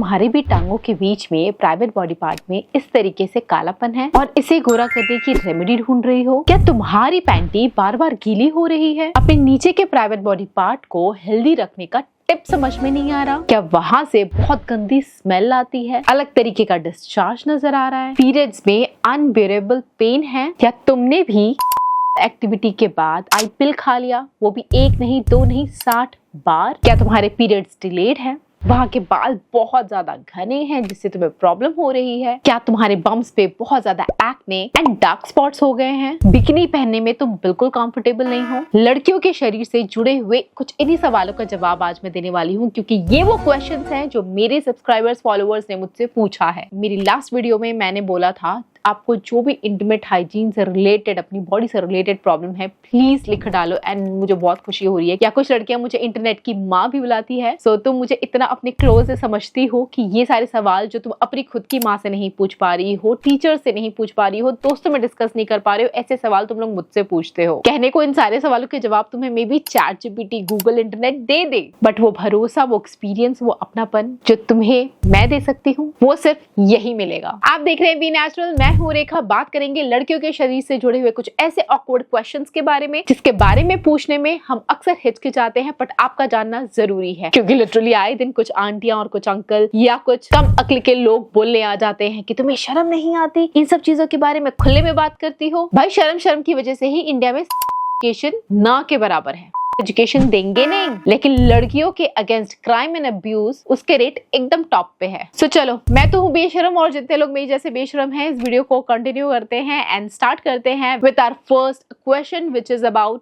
तुम्हारे भी टांगों के बीच में प्राइवेट बॉडी पार्ट में इस तरीके से कालापन है और इसे गोरा करने की रेमेडी ढूंढ रही हो? क्या तुम्हारी पैंटी बार बार गीली हो रही है? अपने नीचे के प्राइवेट बॉडी पार्ट को हेल्दी रखने का टिप समझ में नहीं आ रहा? क्या वहाँ से बहुत गंदी स्मेल आती है? अलग तरीके का डिस्चार्ज नजर आ रहा है? पीरियड्स में अनबियरेबल पेन है? क्या तुमने भी एक्टिविटी के बाद आई पिल खा लिया, वो भी 1 नहीं 2 नहीं 60 बार? क्या तुम्हारे पीरियड्स डिलेड है? वहाँ के बाल बहुत ज्यादा घने हैं जिससे तुम्हें प्रॉब्लम हो रही है? क्या तुम्हारे बम्स पे बहुत ज्यादा एक्ने एंड डार्क स्पॉट्स हो गए हैं? बिकिनी पहनने में तुम बिल्कुल कंफर्टेबल नहीं हो? लड़कियों के शरीर से जुड़े हुए कुछ इन्हीं सवालों का जवाब आज मैं देने वाली हूँ, क्योंकि ये वो क्वेश्चंस हैं जो मेरे सब्सक्राइबर्स फॉलोअर्स ने मुझसे पूछा है। मेरी लास्ट वीडियो में मैंने बोला था आपको जो भी इंटीमेट हाइजीन से रिलेटेड, अपनी बॉडी से रिलेटेड प्रॉब्लम है, प्लीज लिख डालो। एंड मुझे बहुत खुशी हो रही है। या कुछ लड़कियां मुझे इंटरनेट की माँ भी बुलाती है। सो तुम मुझे इतना अपने क्लोज से समझती हो कि ये सारे सवाल जो तुम अपनी खुद की माँ से नहीं पूछ पा रही हो, टीचर से नहीं पूछ पा रही हो, दोस्तों में डिस्कस नहीं कर पा रहे हो, ऐसे सवाल तुम लोग मुझसे पूछते हो। कहने को इन सारे सवालों के जवाब तुम्हें may be chat GPT, Google, internet they they, but वो भरोसा, वो एक्सपीरियंस, वो अपनापन जो तुम्हें मैं दे सकती हूँ, वो सिर्फ यही मिलेगा। आप देख रहे हैं बी नेचुरल, मैं हूँ रेखा। बात करेंगे लड़कियों के शरीर से जुड़े हुए कुछ ऐसे ऑकवर्ड क्वेश्चंस के बारे में जिसके बारे में पूछने में हम अक्सर हिचकिचाते हैं, बट आपका जानना जरूरी है, क्योंकि लिटरली आए दिन कुछ आंटियां और कुछ अंकल या कुछ कम अक्ल के लोग बोलने आ जाते हैं कि तुम्हें शर्म नहीं आती, इन सब चीजों के बारे में खुले में बात करती हो। भाई शर्म की वजह से ही इंडिया में एजुकेशन ना के बराबर है। एजुकेशन देंगे नहीं, लेकिन लड़कियों के अगेंस्ट क्राइम एंड अब्यूज उसके रेट एकदम टॉप पे है। सो चलो, मैं तो हूँ बेशरम और जितने लोग मेरे जैसे बेशरम हैं, इस वीडियो को कंटिन्यू करते हैं एंड स्टार्ट करते हैं with our first question, which is about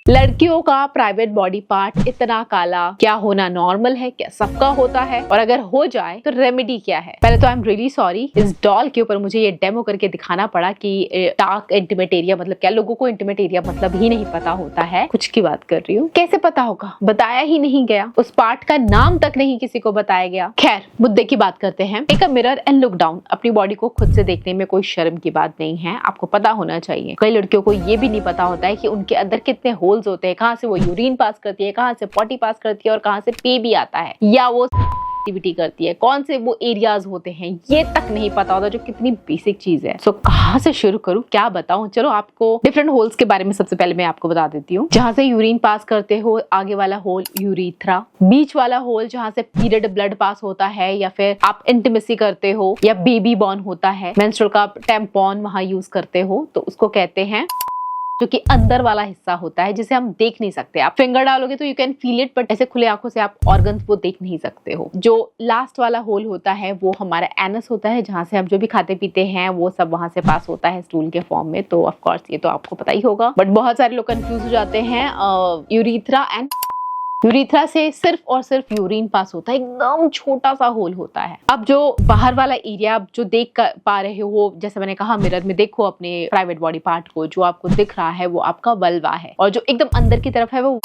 लड़कियों का प्राइवेट बॉडी पार्ट इतना काला क्या होना नॉर्मल है? क्या सबका होता है? और अगर हो जाए तो रेमेडी क्या है? पहले तो आई एम रियली सॉरी, इस डॉल के ऊपर मुझे ये डेमो करके दिखाना पड़ा कि डार्क इंटीमेट एरिया मतलब क्या। लोगों को इंटीमेट एरिया मतलब ही नहीं पता होता है। कुछ की बात कर रही हूँ, कैसे पता होगा? बताया ही नहीं गया, उस पार्ट का नाम तक नहीं किसी को बताया गया। खैर, मुद्दे की बात करते हैं। Take a mirror and look down. अपनी बॉडी को खुद से देखने में कोई शर्म की बात नहीं है, आपको पता होना चाहिए। कई लड़कियों को ये भी नहीं पता होता है कि उनके अंदर कितने होल्स होते हैं, कहाँ से वो यूरिन पास करती है, कहाँ से पॉटी पास करती है और कहाँ से पे भी आता है, या वो एक्टिविटी करती है, कौन से वो एरियाज होते हैं, ये तक नहीं पता होता, जो कितनी बेसिक चीज है। सो कहाँ से शुरू करूँ, क्या बताऊं? चलो, आपको डिफरेंट होल्स के बारे में सबसे पहले मैं आपको बता देती हूँ। जहाँ से यूरिन पास करते हो, आगे वाला होल यूरीथ्रा, बीच वाला होल जहाँ से पीरियड ब्लड पास होता है, या फिर आप इंटीमेसी करते हो, या बेबी बॉर्न होता है, मेंस्ट्रुअल कप, टैम्पॉन वहां यूज करते हो, तो उसको कहते हैं, जो कि अंदर वाला हिस्सा होता है जिसे हम देख नहीं सकते। आप फिंगर डालोगे तो you can feel it, but ऐसे खुले आंखों से आप ऑर्गन्स वो देख नहीं सकते हो। जो लास्ट वाला होल होता है वो हमारा एनस होता है, जहां से हम जो भी खाते पीते हैं वो सब वहां से पास होता है स्टूल के फॉर्म में। तो ऑफ कोर्स ये तो आपको पता ही होगा, बट बहुत सारे लोग कंफ्यूज हो जाते हैं। यूरीथ्रा एंड यूरीथ्रा से सिर्फ और सिर्फ यूरिन पास होता है, एकदम छोटा सा होल होता है। अब जो बाहर वाला एरिया आप जो देख पा रहे हो, जैसे मैंने कहा मिरर में देखो अपने प्राइवेट बॉडी पार्ट को, जो आपको दिख रहा है वो आपका वल्वा है, और जो एकदम अंदर की तरफ है वो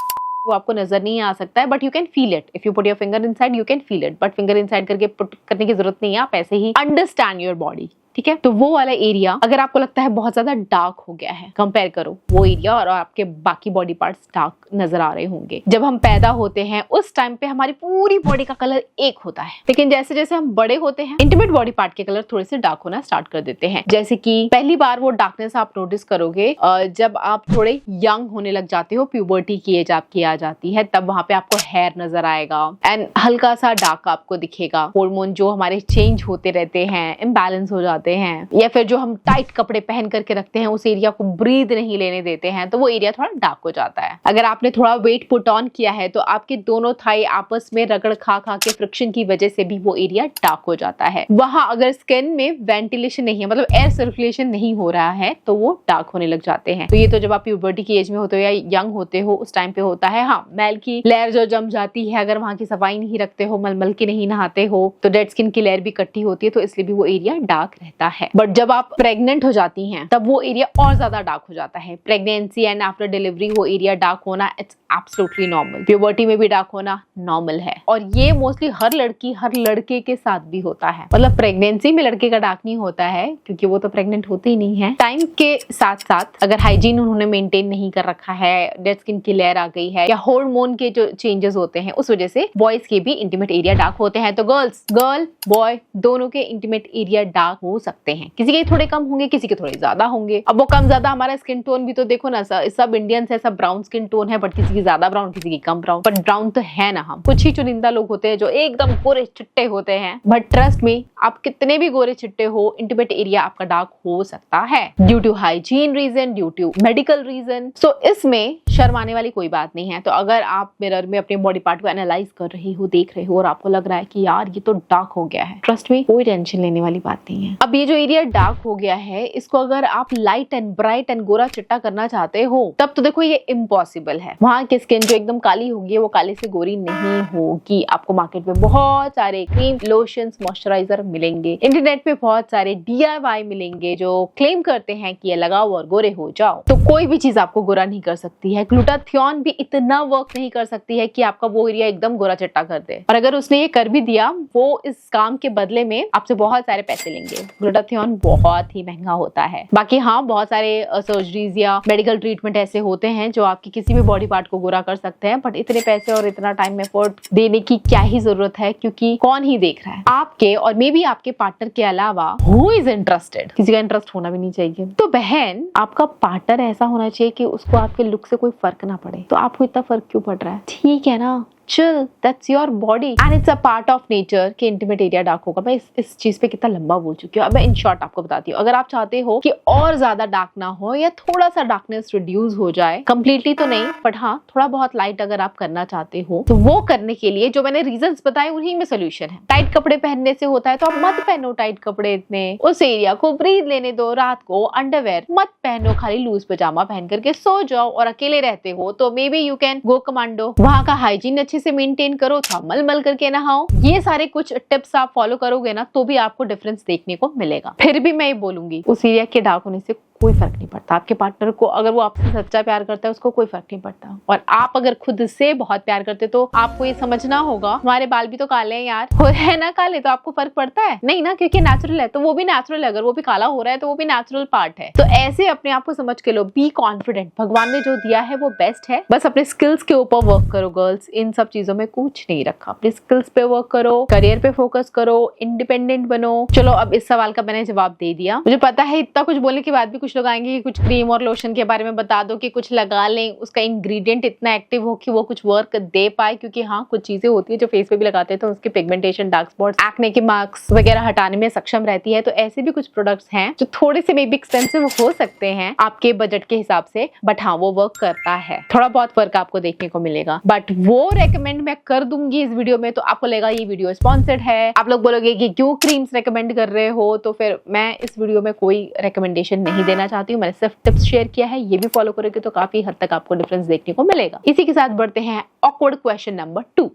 आपको नजर नहीं आ सकता है, but you can feel it. If you put your finger inside you can feel it, but finger inside करके पुट करने की जरूरत नहीं है, आप ऐसे ही अंडरस्टैंड योर बॉडी, ठीक है? तो वो वाला एरिया अगर आपको लगता है बहुत ज्यादा डार्क हो गया है, कंपेयर करो वो एरिया और आपके बाकी बॉडी पार्ट्स डार्क नजर आ रहे होंगे। जब हम पैदा होते हैं उस टाइम पे हमारी पूरी बॉडी का कलर एक होता है, लेकिन जैसे जैसे हम बड़े होते हैं इंटीमेट बॉडी पार्ट के कलर थोड़े से डार्क होना स्टार्ट कर देते हैं। जैसे कि पहली बार वो डार्कनेस आप नोटिस करोगे जब आप थोड़े यंग होने लग जाते हो, प्यूबर्टी की एज आपकी आ जाती है, तब वहां पे आपको हेयर नजर आएगा एंड हल्का सा डार्क आपको दिखेगा। हार्मोन जो हमारे चेंज होते रहते हैं, इम्बैलेंस हो जाते हैं, या फिर जो हम टाइट कपड़े पहन करके रखते हैं उस एरिया को ब्रीद नहीं लेने देते हैं, तो वो एरिया थोड़ा डार्क हो जाता है। अगर आपने थोड़ा वेट पुट ऑन किया है तो आपके दोनों थाई आपस में रगड़ खा के फ्रिक्शन की वजह से भी वो एरिया डार्क हो जाता है। वहां अगर स्किन में वेंटिलेशन नहीं है, मतलब एयर सर्कुलेशन नहीं हो रहा है, तो वो डार्क होने लग जाते हैं। तो ये तो जब आप प्यूबर्टी की एज में होते हो या यंग होते हो उस टाइम पे होता है। हाँ, मैल की लेयर जो जम जाती है, अगर वहां की सफाई नहीं रखते हो, मलमल के नहीं नहाते हो, तो डेड स्किन की लेयर भी इकट्ठी होती है, तो इसलिए भी वो एरिया डार्क रहता रहता है। बट जब आप प्रेग्नेंट हो जाती हैं तब वो एरिया और ज्यादा डार्क हो जाता है। प्रेगनेंसी एंड आफ्टर डिलीवरी वो एरिया डार्क होना इट्स एब्सोल्युटली नॉर्मल। प्यूबर्टी में भी डार्क होना नॉर्मल है और ये मोस्टली हर लड़की हर लड़के के साथ भी होता है। मतलब प्रेगनेंसी में लड़के का डार्क नहीं होता है क्योंकि वो तो प्रेग्नेंट होते ही नहीं है। टाइम के साथ साथ अगर हाइजीन उन्होंने मेंटेन नहीं कर रखा है, डेड स्किन की लेयर आ गई है या हार्मोन के जो चेंजेस होते हैं उस वजह से बॉयज के भी इंटीमेट एरिया डार्क होते हैं। तो गर्ल बॉय दोनों के इंटीमेट एरिया डार्क हो सकते हैं। किसी के थोड़े कम होंगे, किसी के थोड़े ज्यादा होंगे। अब वो कम ज्यादा हमारा स्किन टोन भी तो देखो ना, सब इंडियंस है, सब ब्राउन स्किन टोन है, बट किसी की ज्यादा ब्राउन किसी की कम ब्राउन, बट ब्राउन तो है ना हम। कुछ ही चुनिंदा लोग होते हैं जो एकदम गोरे चिट्टे होते हैं। बट ट्रस्ट में आप कितने भी गोरे चिट्टे हो, इंटीमेट एरिया आपका डार्क हो सकता है due to hygiene reason, due to medical reason. So इसमें शर्माने वाली कोई बात नहीं है। तो अगर आप मिरर में अपने बॉडी पार्ट को एनालाइज कर रही हो, देख रहे हो और आपको लग रहा है कि यार ये तो डार्क हो गया है, ट्रस्ट में कोई टेंशन लेने वाली बात नहीं है। अब ये जो एरिया डार्क हो गया है इसको अगर आप लाइट एंड ब्राइट एंड गोरा चिट्टा करना चाहते हो तब तो देखो ये इम्पॉसिबल है। वहां की स्किन जो एकदम काली होगी वो काले से गोरी नहीं होगी। आपको मार्केट में बहुत सारे क्रीम, लोशंस, मॉइस्चराइजर मिलेंगे। इंटरनेट पे बहुत सारे DIY मिलेंगे जो क्लेम करते हैं कि ये लगाओ और गोरे हो जाओ। तो कोई भी चीज आपको गोरा नहीं कर सकती है। ग्लूटाथियोन भी इतना वर्क नहीं कर सकती है कि आपका वो एरिया एकदम गोरा चिट्टा कर दे। और अगर उसने ये कर भी दिया, वो इस काम के बदले में आपसे बहुत सारे पैसे लेंगे। ग्लूटाथियोन बहुत ही महंगा होता है। बाकी हाँ, बहुत सारे सर्जरीज या मेडिकल ट्रीटमेंट ऐसे होते हैं जो आपकी किसी भी बॉडी पार्ट को गोरा कर सकते हैं, बट इतने पैसे और इतना टाइम एफर्ट देने की क्या ही जरूरत है, क्योंकि कौन ही देख रहा है आपके और मे बी आपके पार्टनर के अलावा। Who is interested? किसी का इंटरेस्ट होना भी नहीं चाहिए। तो बहन, आपका पार्टनर ऐसा होना चाहिए कि उसको आपके लुक से कोई फर्क ना पड़े। तो आपको इतना फर्क क्यों पड़ रहा है? ठीक है ना, chill, that's your body and it's a part of nature कि इंटीमेट एरिया डार्क होगा। मैं इस चीज पे कितना लंबा बोल चुकी हूँ। अब मैं इन शॉर्ट आपको बताती हूँ। अगर आप चाहते हो कि और ज्यादा डार्क ना हो या थोड़ा सा डार्कनेस रिड्यूस हो जाए, कंप्लीटली तो नहीं बट हाँ थोड़ा बहुत लाइट अगर आप करना चाहते हो, तो वो करने के लिए जो मैंने रीजंस बताए उन्हीं में सोल्यूशन है। टाइट कपड़े पहनने से होता है तो आप मत पहनो टाइट कपड़े इतने, उस एरिया को ब्रीथ लेने दो। रात को अंडरवेयर मत पहनो, खाली लूज पजामा पहन करके सो जाओ। और अकेले रहते हो तो may be you can go commando. वहां का हाइजीन अच्छे से मेंटेन करो, थर्मल मल करके नहाओ। ये सारे कुछ टिप्स आप फॉलो करोगे ना तो भी आपको डिफरेंस देखने को मिलेगा। फिर भी मैं ये बोलूंगी, उस एरिया के डार्क होने से कोई फर्क नहीं पड़ता। आपके पार्टनर को अगर वो आपसे सच्चा प्यार करता है उसको कोई फर्क नहीं पड़ता। और आप अगर खुद से बहुत प्यार करते तो आपको ये समझना होगा हमारे बाल भी तो काले हैं यार, है ना काले, तो आपको फर्क पड़ता है नहीं ना, क्योंकि नेचुरल है तो वो भी नेचुरल है। अगर वो भी काला हो रहा है तो वो भी नेचुरल पार्ट है। तो ऐसे अपने आप को समझ के लो, बी कॉन्फिडेंट। भगवान ने जो दिया है वो बेस्ट है, बस अपने स्किल्स के ऊपर वर्क करो गर्ल्स। इन सब चीजों में कुछ नहीं रखा। अपने स्किल्स पे वर्क करो, करियर पे फोकस करो, इंडिपेंडेंट बनो। चलो अब इस सवाल का मैंने जवाब दे दिया। मुझे पता है इतना कुछ बोलने के बाद भी कुछ लोग आएंगे कि कुछ क्रीम और लोशन के बारे में बता दो, कि कुछ लगा लें, उसका इंग्रेडिएंट इतना एक्टिव हो कि वो कुछ वर्क दे पाए। क्योंकि हाँ, कुछ चीजें होती है जो फेस पे भी लगाते हैं तो उसके पिगमेंटेशन, डार्क स्पॉट्स, एक्ने के मार्क्स वगैरह हटाने में सक्षम रहती है। तो ऐसे भी कुछ प्रोडक्ट्स हैं जो थोड़े से मे बी एक्सपेंसिव हो सकते हैं आपके बजट के हिसाब से, बट हाँ वो वर्क करता है। थोड़ा बहुत फर्क आपको देखने को मिलेगा, बट वो रेकमेंड मैं कर दूंगी इस वीडियो में तो आपको लगेगा ये वीडियो स्पॉन्सर्ड है। आप लोग बोलोगे कि क्यों क्रीम्स रेकमेंड कर रहे हो, तो फिर मैं इस वीडियो में कोई रेकमेंडेशन नहीं देना चाहती हूँ। मैंने सिर्फ टिप्स शेयर किया है। ये भी फॉलो करोगे तो काफी हद तक आपको डिफरेंस देखने को मिलेगा। इसी के साथ बढ़ते हैं awkward question number 2।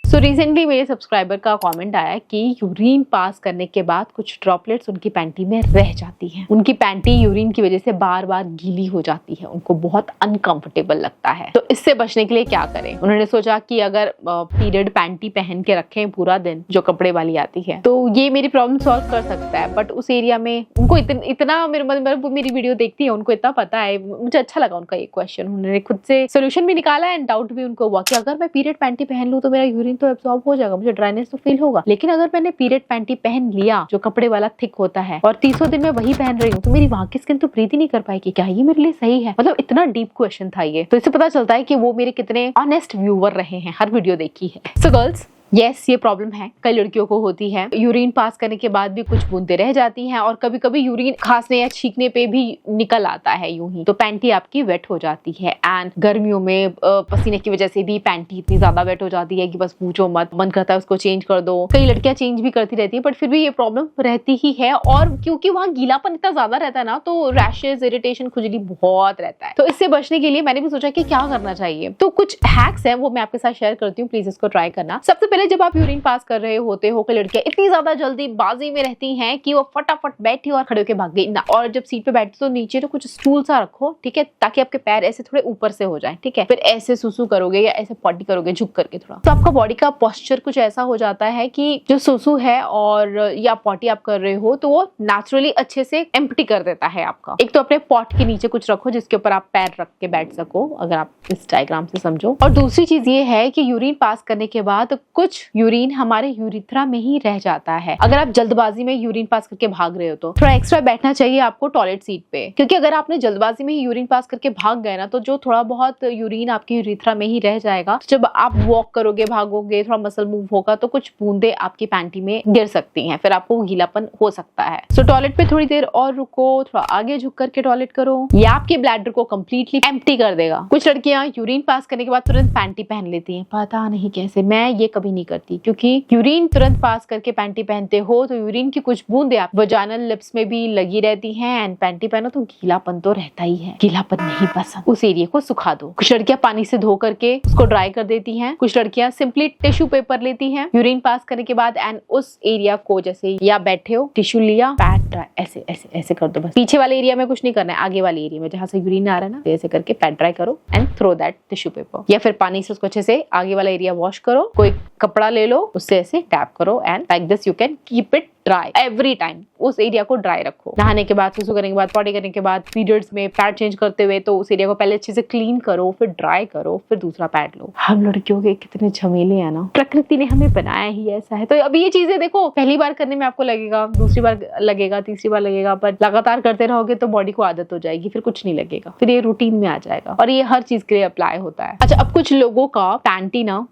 So recently मेरे सब्सक्राइबर का कमेंट आया कि यूरिन पास करने के बाद कुछ ड्रॉपलेट्स उनकी पैंटी में रह जाती हैं। उनकी पैंटी यूरिन की वजह से बार बार गीली हो जाती है, उनको बहुत अनकंफर्टेबल लगता है। तो इससे बचने के लिए क्या करें? उन्होंने सोचा कि अगर पीरियड पैंटी पहन के रखें पूरा दिन, जो कपड़े वाली आती है, तो ये मेरी प्रॉब्लम सॉल्व कर सकता है। बट उस एरिया में उनको इतना मेरी वीडियो देखती है, उनको इतना पता है। मुझे अच्छा लगा उनका ये क्वेश्चन। उन्होंने खुद से सोल्यूशन भी निकाला एंड डाउट भी उनको हुआ कि अगर मैं पीरियड पैंटी पहन लूं तो मेरा यूरिन तो एब्सॉर्ब हो जाएगा, मुझे ड्राइनेस तो फील होगा। लेकिन अगर मैंने पीरियड पैंटी पहन लिया जो कपड़े वाला थिक होता है और 30 दिन में वही पहन रही हूँ, तो मेरी वहां की स्किन तो ब्रीथ ही नहीं कर पाएगी। क्या ये मेरे लिए सही है? मतलब इतना डीप क्वेश्चन था ये। तो इससे पता चलता है कि वो मेरे कितने ऑनेस्ट व्यूअर रहे हैं, हर वीडियो देखी है। सो गर्ल्स, यस, ये प्रॉब्लम है, कई लड़कियों को होती है। यूरिन पास करने के बाद भी कुछ बूंदे रह जाती हैं और कभी कभी यूरिन खांसने या छींकने पे भी निकल आता है यूं ही, तो पैंटी आपकी वेट हो जाती है। एंड गर्मियों में पसीने की वजह से भी पैंटी इतनी ज्यादा वेट हो जाती है कि बस पूछो मत, मन करता है उसको चेंज कर दो। कई लड़कियां चेंज भी करती रहती है, बट फिर भी ये प्रॉब्लम रहती ही है। और क्योंकि वहाँ गीलापन इतना ज्यादा रहता है ना, तो रैशेज, इरिटेशन, खुजली बहुत रहता है। तो इससे बचने के लिए मैंने भी सोचा कि क्या करना चाहिए। तो कुछ हैक्स हैं वो मैं आपके साथ शेयर करती हूँ, प्लीज इसको ट्राई करना। सबसे पहले जब आप यूरिन पास कर रहे होते हो, लड़कियां इतनी ज्यादा जल्दी बाजी में रहती हैं कि वो फटाफट बैठी और खड़े होकर भाग गई ना। और जब सीट पे बैठते तो नीचे तो कुछ स्टूल सा रखो, ठीक है, ताकि आपके पैर ऐसे थोड़े ऊपर से हो जाए, ठीक है। फिर ऐसे सुसु करोगे या ऐसे पॉटी करोगे झुक करके थोड़ा, तो आपका बॉडी का पोस्चर कुछ ऐसा हो जाता है कि जो सुसु है और या पॉटी आप कर रहे हो तो वो नेचुरली अच्छे से एम्प्टी कर देता है आपका। एक तो अपने पॉट के नीचे कुछ रखो जिसके ऊपर आप पैर रख के बैठ सको, अगर आप इस डायग्राम से समझो। और दूसरी चीज ये है कि यूरिन पास करने के बाद कुछ यूरिन हमारे यूरिथ्रा में ही रह जाता है। अगर आप जल्दबाजी में यूरिन पास करके भाग रहे हो तो थोड़ा एक्स्ट्रा बैठना चाहिए आपको टॉयलेट सीट पे, क्योंकि अगर आपने जल्दबाजी में ही यूरिन पास करके भाग गए ना तो जो थोड़ा बहुत यूरिन आपके यूरिथ्रा में ही रह जाएगा। तो जब आप वॉक करोगे, भागोगे, थोड़ा मसल मूव होगा तो कुछ बूंदे आपकी पैंटी में गिर सकती हैं, फिर आपको गीलापन हो सकता है। सो टॉयलेट पे थोड़ी देर और रुको, थोड़ा आगे झुक करके टॉयलेट करो, ये आपके ब्लैडर को कंप्लीटली एम्प्टी कर देगा। कुछ लड़कियां यूरिन पास करने के बाद तुरंत पैंटी पहन लेती हैं, पता नहीं कैसे। मैं ये कभी नहीं करती, क्योंकि यूरिन तुरंत पास करके पैंटी पहनते हो तो यूरिन की कुछ बूंदे आप वजाइनल लिप्स में भी लगी रहती हैं, एंड पैंटी पहनो तो गीलापन तो रहता ही है। गीलापन नहीं पसंद, उस एरिया को सुखा दो। कुछ लड़कियां पानी से धो करके उसको ड्राई कर देती हैं, कुछ लड़कियां सिंपली टिश्यू पेपर लेती हैं यूरिन पास करने के बाद, एंड उस एरिया को जैसे या बैठे हो टिश्यू लिया, पैड ड्राई ऐसे ऐसे ऐसे कर दो बस। पीछे वाले एरिया में कुछ नहीं करना है, आगे वाले एरिया में जहां से यूरिन आ रहा है ना, ऐसे करके पैड ड्राई करो and throw that tissue paper, या फिर पानी से उसको अच्छे से आगे वाला एरिया वॉश करो। कोई कपड़ा ले लो, उससे ऐसे टैप करो and like this you can keep it dry every time. उस एरिया को ड्राई रखो। नहाने के बाद, सुसु करने के बाद, पॉटी करने के बाद, पीरियड्स में पैड चेंज करते हुए तो उस एरिया को पहले अच्छे से क्लीन करो, फिर ड्राई करो, फिर दूसरा पैड लो। हम लड़कियों के कितने झमेले हैं ना, प्रकृति ने हमें बनाया ही ऐसा है। तो अभी ये चीजें देखो, पहली बार करने में आपको लगेगा, दूसरी बार लगेगा, तीसरी बार लगेगा, पर लगातार करते रहोगे तो बॉडी को आदत हो जाएगी, फिर कुछ नहीं लगेगा, फिर ये रूटीन में आ जाएगा। और ये हर चीज के लिए अप्लाई होता है। अच्छा, अब कुछ लोगों का पैंटी ना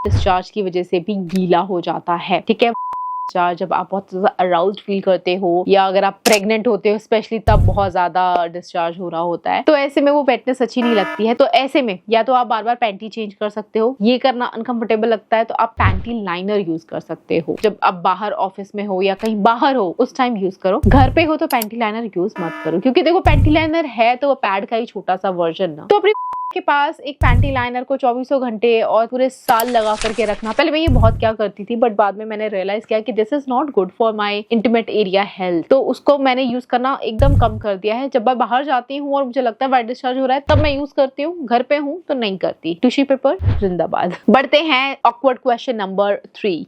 डिस्चार्ज की वजह से भी गीला हो जाता है, ठीक है। जब आप बहुत ज्यादा अराउज्ड फील करते हो या अगर आप प्रेग्नेंट होते हो स्पेशली, तब बहुत ज्यादा डिस्चार्ज हो रहा होता है, तो ऐसे में वो वेटनेस अच्छी नहीं लगती है। तो ऐसे में या तो आप बार बार पैंटी चेंज कर सकते हो, ये करना अनकंफर्टेबल लगता है तो आप पैंटी लाइनर यूज कर सकते हो। जब आप बाहर ऑफिस में हो या कहीं बाहर हो उस टाइम यूज करो। घर पे हो तो पैंटी लाइनर यूज मत करो, क्योंकि देखो पैंटी लाइनर है तो वो पैड का ही छोटा सा वर्जन ना। तो अपने के पास एक पैंटी लाइनर को 24 घंटे और पूरे साल लगा करके रखना। पहले मैं ये बहुत क्या करती थी, बट बाद में मैंने रियलाइज किया कि this is not good for my intimate area health, तो उसको मैंने यूज करना एकदम कम कर दिया है। जब मैं बाहर जाती हूँ और मुझे लगता है वाइट डिस्चार्ज हो रहा है तब मैं यूज करती हूँ, घर पे हूँ तो नहीं करती। टिश्यू पेपर जिंदाबाद। बढ़ते हैं ऑकवर्ड क्वेश्चन नंबर 3।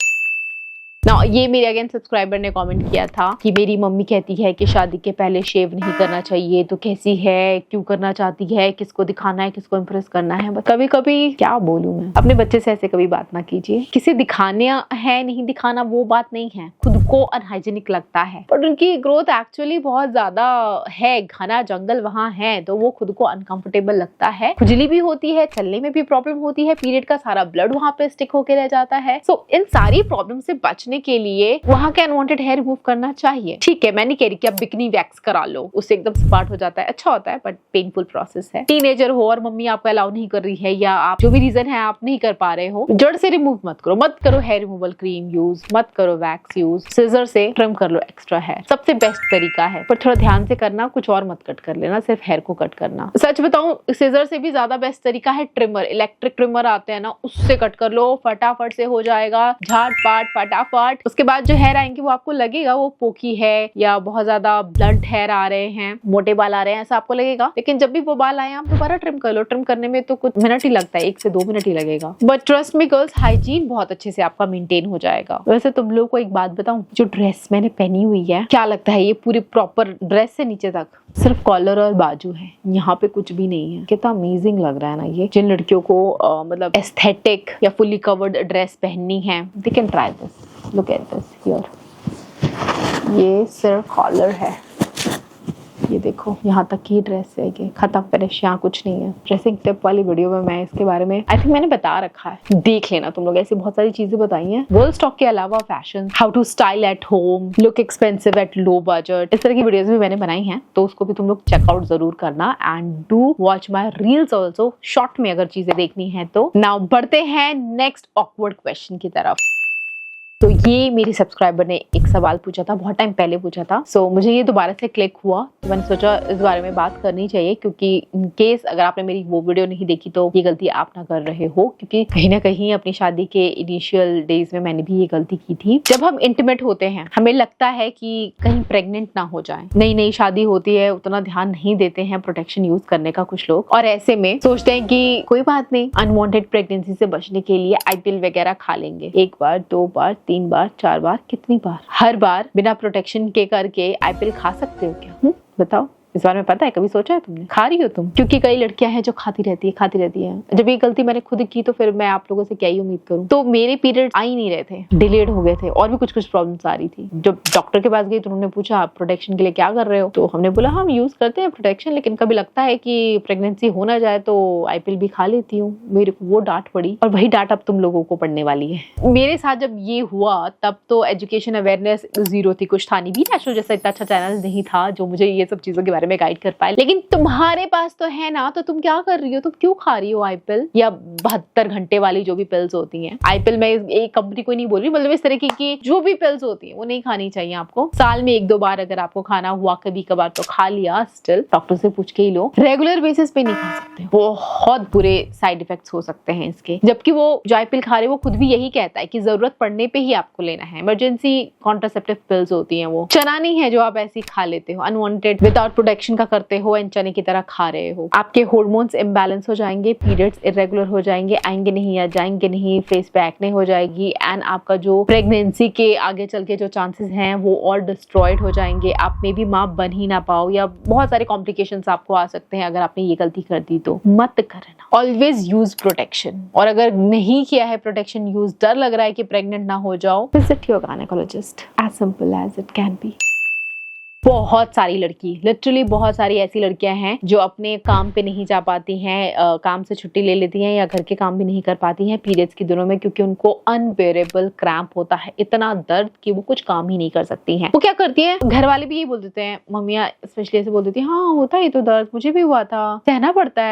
ना ये मेरे अगेन सब्सक्राइबर ने कमेंट किया था कि मेरी मम्मी कहती है कि शादी के पहले शेव नहीं करना चाहिए, तो कैसी है, क्यों करना चाहती है, किसको दिखाना है, किसको इम्प्रेस करना है। बट कभी कभी क्या बोलूं मैं, अपने बच्चे से ऐसे कभी बात ना कीजिए। किसी दिखाने है नहीं दिखाना वो बात नहीं है, खुद को अनहाइजीनिक लगता है, बट उनकी ग्रोथ एक्चुअली बहुत ज्यादा है, घना जंगल वहाँ है, तो वो खुद को अनकंफर्टेबल लगता है, खुजली भी होती है, चलने में भी प्रॉब्लम होती है, पीरियड का सारा ब्लड वहाँ पे स्टिक होके रह जाता है। सो इन सारी प्रॉब्लम से बचने के लिए वहां के अनवांटेड हेयर रिमूव करना चाहिए। ठीक है, मैं नहीं कह रही कि आप बिकनी वैक्स करा लो, उससे एकदम स्पार्ट हो जाता है, अच्छा होता है, बट पेनफुल प्रोसेस है। टीनेजर हो और मम्मी आपको अलाउ नहीं कर रही है, या आप जो भी रीजन है आप नहीं कर पा रहे हो, जड़ से रिमूव मत करो हेयर रिमूवल क्रीम यूज, मत करो वैक्स यूज, सिजर से ट्रिम कर लो एक्स्ट्रा हेयर, सबसे बेस्ट तरीका है। पर थोड़ा ध्यान से करना, कुछ और मत कट कर लेना, सिर्फ हेयर को कट करना। सच बताऊं, सिजर से भी ज्यादा बेस्ट तरीका है ट्रिमर, इलेक्ट्रिक ट्रिमर आते हैं ना, उससे कट कर लो, फटाफट से हो जाएगा, झाट पाट फटाफट। उसके बाद जो हेयर आएंगे वो आपको लगेगा वो पोकी है या बहुत ज्यादा ब्लंट हेयर आ रहे हैं, मोटे बाल आ रहे हैं, ऐसा आपको लगेगा। लेकिन जब भी वो बाल आए आप दोबारा ट्रिम कर लो। ट्रिम करने में तो कुछ मिनट ही लगता है, 1 से 2 मिनट ही लगेगा, but trust me girls, hygiene बहुत अच्छे से आपका मेंटेन हो जाएगा। वैसे तुम लोग को एक बात बताऊं, जो ड्रेस मैंने पहनी हुई है, क्या लगता है ये पूरी प्रॉपर ड्रेस से नीचे तक सिर्फ कॉलर और बाजू है, यहाँ पे कुछ भी नहीं है। कितना अमेजिंग लग रहा है ना ये। जिन लड़कियों को मतलब एस्थेटिक या फुली कवर्ड ड्रेस पहननी है, they can try this. Look at this here, ये सिर्फ कॉलर है, ये देखो यहाँ तक की ड्रेस है, ये खत्म फिनिश, यहाँ कुछ नहीं है। ड्रेसिंग टिप वाली वीडियो में मैं इसके बारे में आई थिंक मैंने बता रखा है, देख लेना तुम लोग। ऐसी बहुत सारी चीजें बताई हैं वर्ल्ड स्टॉक के अलावा, fashion, how to style at home, look expensive at low budget, इस तरह की वीडियोस भी मैंने बनाई हैं, तो उसको भी तुम लोग चेकआउट जरूर करना। And do watch my reels also, short में अगर चीजें देखनी है तो। नाउ बढ़ते हैं नेक्स्ट ऑकवर्ड क्वेश्चन की तरफ। तो ये मेरी सब्सक्राइबर ने एक सवाल पूछा था, बहुत टाइम पहले पूछा था। सो मुझे ये दोबारा से क्लिक हुआ, तो मैंने सोचा इस बारे में बात करनी चाहिए, क्योंकि इन केस अगर आपने मेरी वो वीडियो नहीं देखी तो ये गलती आप ना कर रहे हो, क्योंकि कहीं ना कहीं अपनी शादी के इनिशियल डेज में मैंने भी ये गलती की थी। जब हम इंटीमेट होते हैं हमें लगता है कि कहीं प्रेग्नेंट ना हो जाए, नई नई शादी होती है, उतना ध्यान नहीं देते हैं प्रोटेक्शन यूज करने का कुछ लोग, और ऐसे में सोचते हैं कि कोई बात नहीं, अनवांटेड प्रेगनेंसी से बचने के लिए आईपीएल वगैरह खा लेंगे, 1 बार 2 बार 3 बार 4 बार, कितनी बार, हर बार बिना प्रोटेक्शन के करके आईपीएल खा सकते हो क्या? बताओ, इस बारे में पता है? कभी सोचा है तुमने? खा रही हो तुम? क्योंकि कई लड़कियां हैं जो खाती रहती है। जब ये गलती मैंने खुद की तो फिर मैं आप लोगों से क्या ही उम्मीद करूं। तो मेरे पीरियड आ ही नहीं रहे थे, डिलेड हो गए थे, और भी कुछ प्रॉब्लम्स आ रही थी। जब डॉक्टर के पास गई तो उन्होंने पूछा आप प्रोटेक्शन के लिए क्या कर रहे हो, तो हमने बोला हम यूज करते हैं प्रोटेक्शन, लेकिन कभी लगता है कि प्रेगनेंसी हो ना जाए तो आईपीएल भी खा लेती हूँ। मेरे को वो डांट पड़ी, और वही डांट अब तुम लोगों को पड़ने वाली है। मेरे साथ जब ये हुआ तब तो एजुकेशन अवेयरनेस जीरो थी, कुछ था नहीं, भी नेचुरल जैसा इतना अच्छा चैनल नहीं था जो मुझे ये सब चीजों के बारे में गाइड कर पाए। लेकिन तुम्हारे पास तो है ना, तो तुम क्या कर रही हो? तुम क्यों खा रही हो आईपीएल या 72 घंटे वाली जो भी पिल्स होती हैं? आईपीएल में एक कंपनी को नहीं बोल रही, मतलब इस तरह की जो भी पिल्स होती हैं वो नहीं खानी चाहिए आपको। साल में 1-2 बार अगर आपको खाना हुआ कभी कभार तो खा लिया, स्टिल डॉक्टर से पूछ के ही लो, रेगुलर बेसिस पे नहीं खा सकते, बहुत बुरे साइड इफेक्ट्स हो सकते हैं इसके। जबकि वो जो आईपीएल खा रहे वो खुद भी यही कहता है कि जरूरत पड़ने पे ही आपको लेना है। इमरजेंसी कॉन्ट्रासेप्टिव पिल्स होती हैं, वो चना नहीं है जो आप ऐसे ही खा लेते हो, अनवांटेड विदाउट प्रोटेक्शन का करते हो, चने की तरह खा रहे हो। आपके हार्मोन्स इम्बैलेंस हो जाएंगे, पीरियड्स इरेगुलर हो जाएंगे, आएंगे नहीं या जाएंगे नहीं, फेस पे एक्ने हो जाएगी, एंड आपका जो प्रेगनेंसी के आगे चल के जो चांसेस हैं वो और डिस्ट्रॉयड हो जाएंगे। आप में भी मां बन ही ना पाओ, या बहुत सारे कॉम्प्लिकेशंस आपको आ सकते हैं अगर आपने ये गलती कर दी तो। मत करना, ऑलवेज यूज प्रोटेक्शन, और अगर नहीं किया है प्रोटेक्शन यूज, डर लग रहा है कि प्रेग्नेंट ना हो जाओ, visit your gynaecologist, as simple as it can be. बहुत सारी लड़की, लिटरली बहुत सारी ऐसी लड़कियां हैं जो अपने काम पे नहीं जा पाती हैं, काम से छुट्टी ले लेती हैं, या घर के काम भी नहीं कर पाती हैं पीरियड्स के दिनों में, क्योंकि उनको अनबेरेबल क्रैम्प होता है, इतना दर्द कि वो कुछ काम ही नहीं कर सकती हैं। वो क्या करती हैं, घर वाले भी यही बोल देते हैं, मम्मियाँ स्पेशली ऐसे बोल देती हैं, हाँ होता है तो दर्द, मुझे भी हुआ था, सहना पड़ता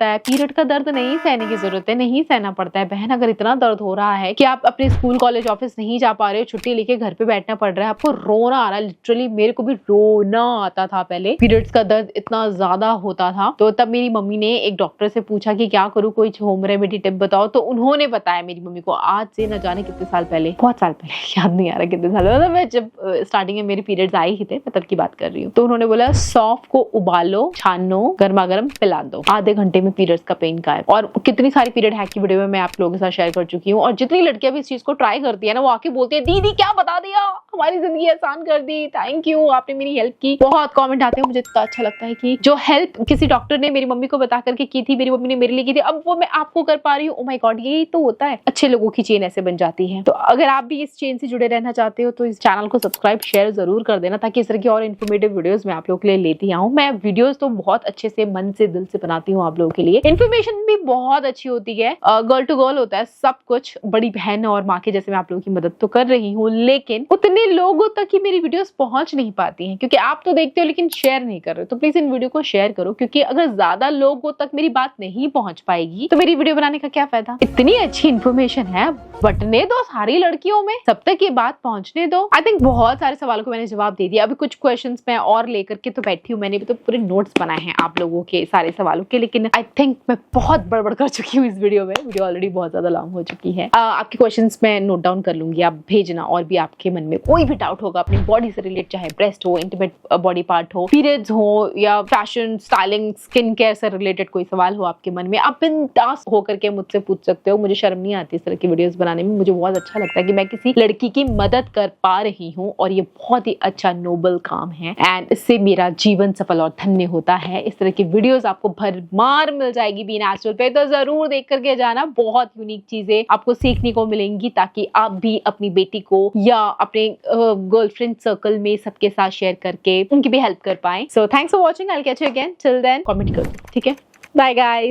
है। पीरियड का दर्द नहीं सहने की जरूरत है, नहीं सहना पड़ता है बहन। अगर इतना दर्द हो रहा है कि आप अपने स्कूल कॉलेज ऑफिस नहीं जा पा रहे हो, छुट्टी लेके घर पे बैठना पड़ रहा है, आपको रोना आ रहा है, लिटरली मेरे को भी रोना आता था पहले, पीरियड्स का दर्द इतना ज्यादा होता था। तो तब मेरी मम्मी ने एक डॉक्टर से पूछा कि क्या करूँ, कोई होम रेमेडी टिप बताओ, तो उन्होंने बताया मेरी मम्मी को, आज से न जाने कितने साल पहले, बहुत साल पहले, याद नहीं आ रहा कितने साल, मतलब मैं जब स्टार्टिंग में मेरे पीरियड्स आए ही थे, मैं तब की बात कर रही हूँ। तो उन्होंने बोला सौंफ को उबालो, छानो, गर्मा गर्म पिला दो, आधे घंटे में पीरियड्स का पेन गायब। और कितनी सारी पीरियड हैक की वीडियो में मैं आप लोगों के साथ शेयर कर चुकी हूँ, और जितनी लड़कियां भी इस चीज को ट्राई करती है ना, वो आके बोलती है दीदी क्या बता दिया, हमारी जिंदगी आसान कर दी, थैंक यू, आपने मेरी हेल्प की। बहुत कमेंट आते हैं, मुझे इतना अच्छा लगता है कि जो हेल्प किसी डॉक्टर ने मेरी मम्मी को बता करके की थी, मेरी मम्मी ने मेरे लिए की थी, अब वो मैं आपको कर पा रही हूँ। ओ माय गॉड, यही तो होता है, अच्छे लोगों की चेन ऐसे बन जाती है। तो अगर आप भी इस चेन से जुड़े रहना चाहते हो तो इस चैनल को सब्सक्राइब शेयर जरूर कर देना, ताकि इस तरह की और इन्फॉर्मेटिव वीडियोस मैं आप लोगों के लिए लेती आऊँ। मैं वीडियोस तो बहुत अच्छे से मन से दिल से बनाती हूँ आप लोगों के लिए, इन्फॉर्मेशन भी बहुत अच्छी होती है, गर्ल टू गर्ल होता है सब कुछ, बड़ी बहन और माँ के जैसे मैं आप लोगों की मदद तो कर रही हूँ, लेकिन उतने लोगों तक ही मेरी वीडियोस पहुंच नहीं पाती हैं, क्योंकि आप तो देखते हो लेकिन शेयर नहीं कर रहे हो। तो प्लीज इन वीडियो को शेयर करो, क्योंकि अगर ज्यादा लोगों तक मेरी बात नहीं पहुंच पाएगी तो मेरी वीडियो बनाने का क्या फायदा। इतनी अच्छी इन्फॉर्मेशन है, बटने दो सारी लड़कियों में, सब तक ये बात पहुंचने दो। आई थिंक बहुत सारे सवालों को मैंने जवाब दे दिया, अभी कुछ क्वेश्चंस मैं और लेकर के तो बैठी हूँ, मैंने भी तो पूरे नोट्स बनाए हैं आप लोगों के सारे सवालों के, लेकिन आई थिंक मैं बहुत बड़बड़ कर चुकी हूँ इस वीडियो में, वीडियो ऑलरेडी बहुत ज्यादा लॉन्ग हो चुकी है। आपके क्वेश्चंस मैं नोट डाउन कर लूंगी, आप भेजना, और भी आपके मन में कोई भी डाउट होगा अपनी बॉडी से रिलेटेड, चाहे ब्रेस्ट हो, इंटीमेट बॉडी पार्ट हो, पीरियड्स हो, या फैशन स्टाइलिंग स्किन केयर से रिलेटेड कोई सवाल हो आपके मन में, आप बिंदास होकर के मुझसे पूछ सकते हो। मुझे शर्म नहीं आती इस तरह की वीडियोस बनाने में, मुझे बहुत अच्छा लगता है कि मैं किसी लड़की की मदद कर पा रही हूँ, और ये बहुत ही अच्छा नोबल काम है, एंड इससे मेरा जीवन सफल और धन्य होता है। इस तरह की वीडियोस आपको भरमार मिल जाएगी बी नेचुरल पे, तो जरूर देख करके जाना, बहुत यूनिक चीजें आपको सीखने को मिलेंगी, ताकि आप भी अपनी बेटी को या अपने गर्लफ्रेंड सर्कल में सबके साथ शेयर करके उनकी भी हेल्प कर पाए। So thanks for watching, I will catch you again, till then comment करो, ठीक है, बाय गाइस।